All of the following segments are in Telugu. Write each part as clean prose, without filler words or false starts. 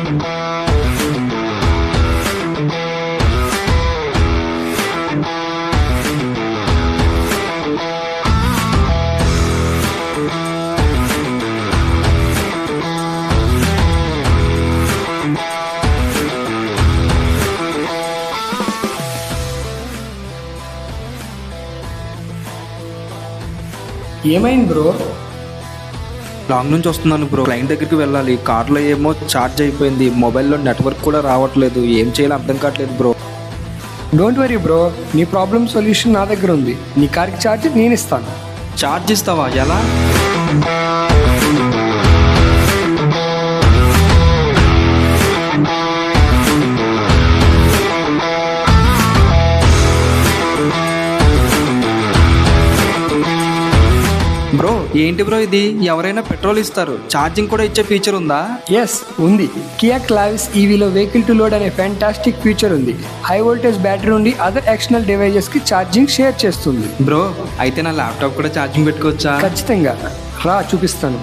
ఏమైంది బ్రో? లాంగ్ నుంచి వస్తున్నాను బ్రో, క్లయింట్ దగ్గరికి వెళ్ళాలి. కార్లో ఏమో ఛార్జ్ అయిపోయింది, మొబైల్లో నెట్వర్క్ కూడా రావట్లేదు. ఏం చేయాలో అర్థం కావట్లేదు బ్రో. డోంట్ వరీ బ్రో, నీ ప్రాబ్లమ్ సొల్యూషన్ నా దగ్గర ఉంది. నీ కార్కి ఛార్జ్ నేను ఇస్తాను. ఛార్జ్ ఇస్తావా? ఎలా? బ్రో ఏంటి బ్రో ఇది? ఎవరైనా పెట్రోల్ ఇస్తారు, ఛార్జింగ్ కూడా ఇచ్చే ఫీచర్ ఉందా? ఎస్ ఉంది. కియా క్లావిస్ ఈవీలో వెహికల్ టు లోడ్ అనే ఫ్యాంటాస్టిక్ ఫీచర్ ఉంది. హై వోల్టేజ్ బ్యాటరీ నుండి అదర్ ఎక్స్టర్నల్ డివైజెస్ కి ఛార్జింగ్ షేర్ చేస్తుంది. బ్రో అయితే నా ల్యాప్టాప్ కూడా ఛార్జింగ్ పెట్టుకోవచ్చా? ఖచ్చితంగా రా, చూపిస్తాను.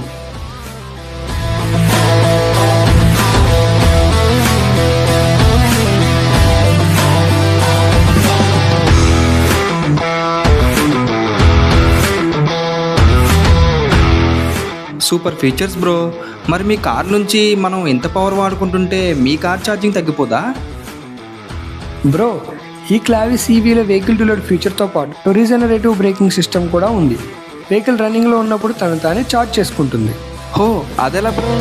Super features bro. మరి మీ కార్ నుంచి మనం ఎంత పవర్ వాడుకుంటుంటే మీ కార్ ఛార్జింగ్ తగ్గిపోదా? బ్రో ఈ క్లావిస్ ఈవీలో వెహికల్ టు లోడ్ ఫీచర్తో పాటు రీజనరేటివ్ బ్రేకింగ్ సిస్టమ్ కూడా ఉంది. వెహికల్ రన్నింగ్లో ఉన్నప్పుడు తను తానే ఛార్జ్ చేసుకుంటుంది. హో అదెలా బ్రో?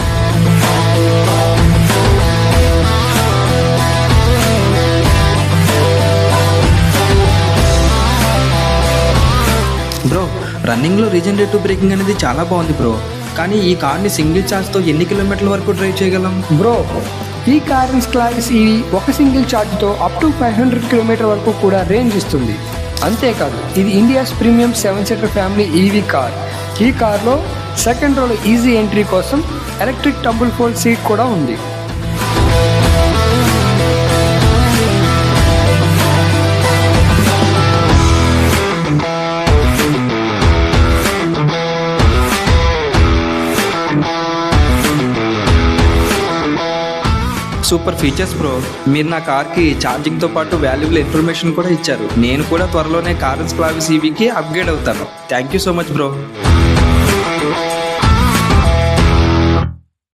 బ్రో రన్నింగ్లో రీజనరేటివ్ బ్రేకింగ్ అనేది చాలా బాగుంది బ్రో. కానీ ఈ కార్ని సింగిల్ ఛార్జ్తో ఎన్ని కిలోమీటర్ల వరకు డ్రైవ్ చేయగలం? బ్రో ఈ క్లావిస్ ఈవీ ఒక సింగిల్ ఛార్జ్తో అప్ టు 500 కిలోమీటర్ వరకు కూడా రేంజ్ ఇస్తుంది. అంతేకాదు ఇది India's premium 7 seater family EV car. ఈ కార్లో సెకండ్ రోలో ఈజీ ఎంట్రీ కోసం ఎలక్ట్రిక్ టంబుల్ ఫోల్డ్ సీట్ కూడా ఉంది. Super features bro. మీరు నా కార్కి ఛార్జింగ్తో పాటు వాల్యుబుల్ ఇన్ఫర్మేషన్ కూడా ఇచ్చారు. నేను కూడా త్వరలోనే కార్ క్లావిస్ ఈవీకి అప్గ్రేడ్ అవుతాను. Thank you so much bro.